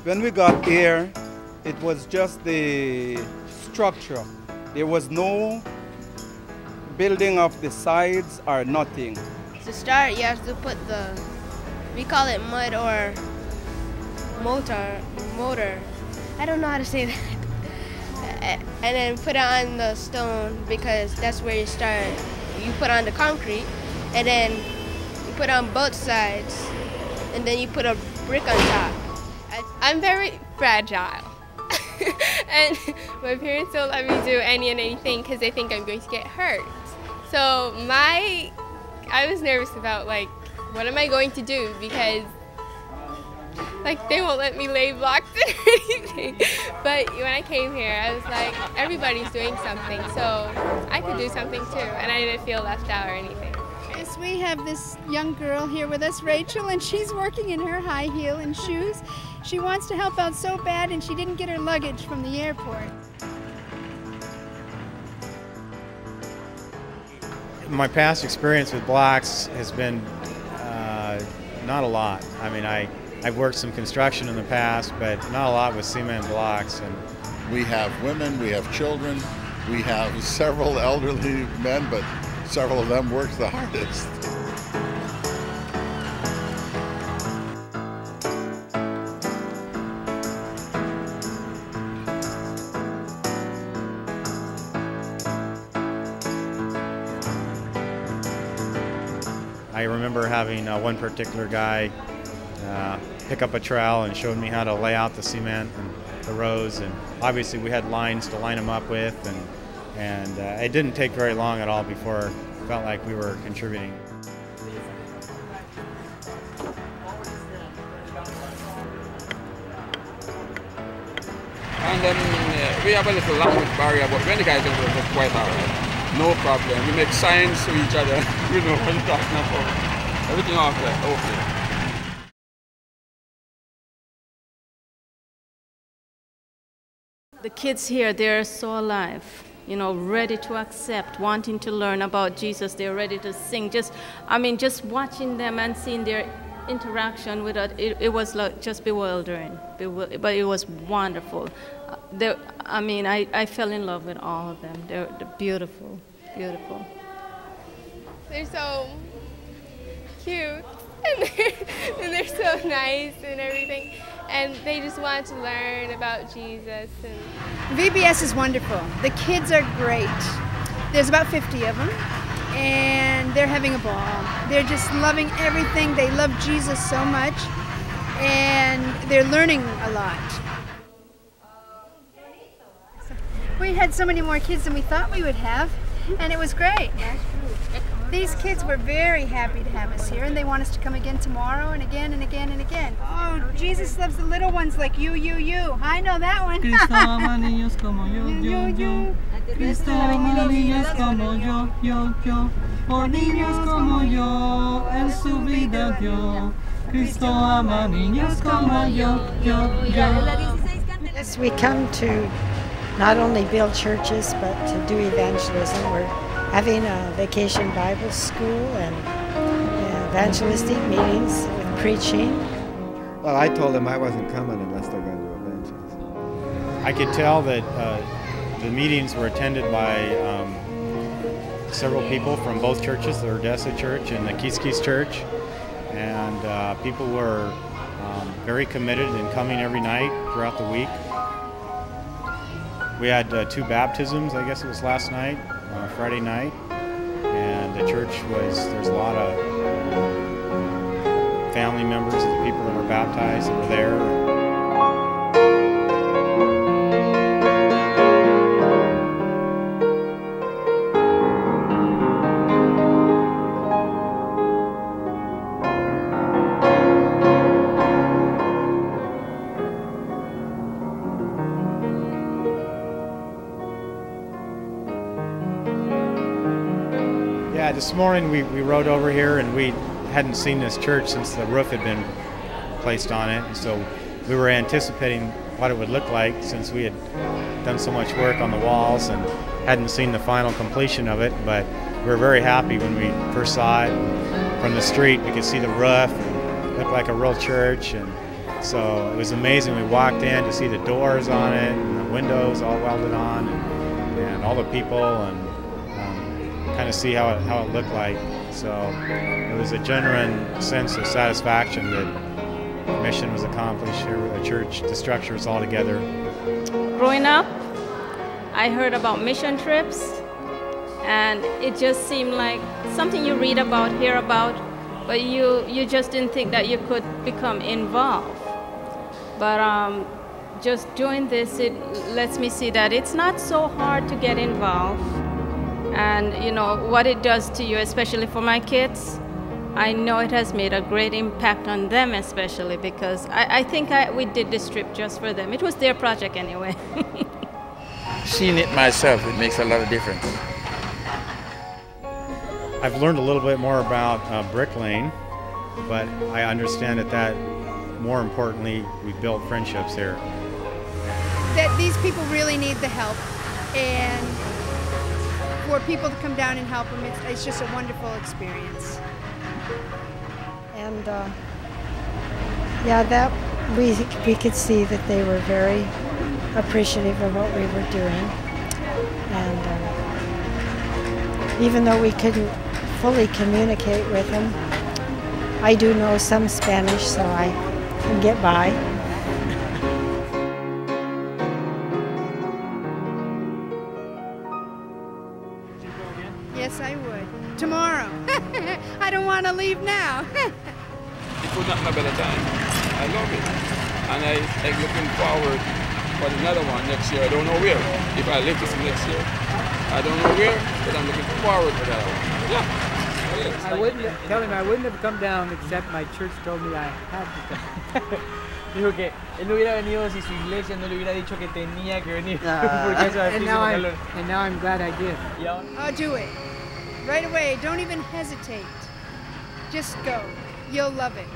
When we got here, it was just the structure. There was no building of the sides or nothing. To start, you have to put we call it mud or motor. I don't know how to say that. And then put it on the stone because that's where you start. You put on the concrete and then you put on both sides and then you put a brick on top. I'm very fragile. And my parents don't let me do any and anything because they think I'm going to get hurt. So I was nervous about what am I going to do because they won't let me lay blocks or anything. But when I came here, I was like, everybody's doing something, so I could do something too, and I didn't feel left out or anything. Yes, we have this young girl here with us, Rachel, and she's working in her high heel and shoes. She wants to help out so bad, and she didn't get her luggage from the airport. My past experience with blocks has been not a lot. I mean, I've worked some construction in the past, but not a lot with cement blocks. And we have women, we have children, we have several elderly men, but several of them work the hardest. I remember having one particular guy pick up a trowel and showed me how to lay out the cement and the rows, and obviously we had lines to line them up with, and it didn't take very long at all before it felt like we were contributing. And then we have a little language barrier, but when the guys are just quite alright. No problem. We make signs to each other. We know what we're talking about. Everything okay. The kids here, they're so alive, ready to accept, wanting to learn about Jesus. They're ready to sing. Just watching them and seeing their interaction with it, it was just bewildering. But it was wonderful. I fell in love with all of them. They're beautiful, beautiful. They're so cute, and they're so nice and everything. And they just want to learn about Jesus. VBS is wonderful. The kids are great. There's about 50 of them, and they're having a ball. They're just loving everything. They love Jesus so much, and they're learning a lot. We had so many more kids than we thought we would have, and it was great. These kids were very happy to have us here, and they want us to come again tomorrow and again and again and again. Oh, Jesus loves the little ones like you. I know that one. Cristo ama niños como yo. Cristo ama niños como yo. Por niños como yo, en su vida dio. Cristo ama niños como yo. Yes, we come to not only build churches, but to do evangelism. We're having a vacation Bible school and evangelistic meetings with preaching. Well, I told them I wasn't coming unless they're going to evangelize. I could tell that the meetings were attended by several people from both churches, the Odessa Church and the Kiskis Church, and people were very committed in coming every night throughout the week. We had 2 baptisms, I guess it was last night, Friday night, and the church there's a lot of family members of the people that were baptized that were there. Yeah, this morning we rode over here, and we hadn't seen this church since the roof had been placed on it, and so we were anticipating what it would look like since we had done so much work on the walls and hadn't seen the final completion of it. But we were very happy when we first saw it. From the street we could see the roof, and it looked like a real church, and So it was amazing. We walked in to see the doors on it and the windows all welded on, and all the people, and kind of see how it looked like. So it was a genuine sense of satisfaction that the mission was accomplished here with the church. The structure was all together. Growing up, I heard about mission trips, and it just seemed like something you read about, hear about, but you just didn't think that you could become involved. But just doing this, it lets me see that it's not so hard to get involved. And you know, what it does to you, especially for my kids, I know it has made a great impact on them, especially because I think we did this trip just for them. It was their project anyway. Seeing it myself, it makes a lot of difference. I've learned a little bit more about bricklaying, but I understand that more importantly, we built friendships here. That these people really need the help, and for people to come down and help them, it's just a wonderful experience. And yeah, that we could see that they were very appreciative of what we were doing. And even though we couldn't fully communicate with them, I do know some Spanish, so I can get by. Yes, I would. Tomorrow. I don't want to leave now. It could not be a better time. I love it. And I'm looking forward for another one next year. I don't know where. If I live to see next year, I don't know where, but I'm looking forward to that one. Yeah. I wouldn't have come down except my church told me I had to come. Dijo que él no hubiera venido si su iglesia no le hubiera dicho que tenía que venir. And now I'm glad I did. I'll do it. Right away. Don't even hesitate. Just go. You'll love it.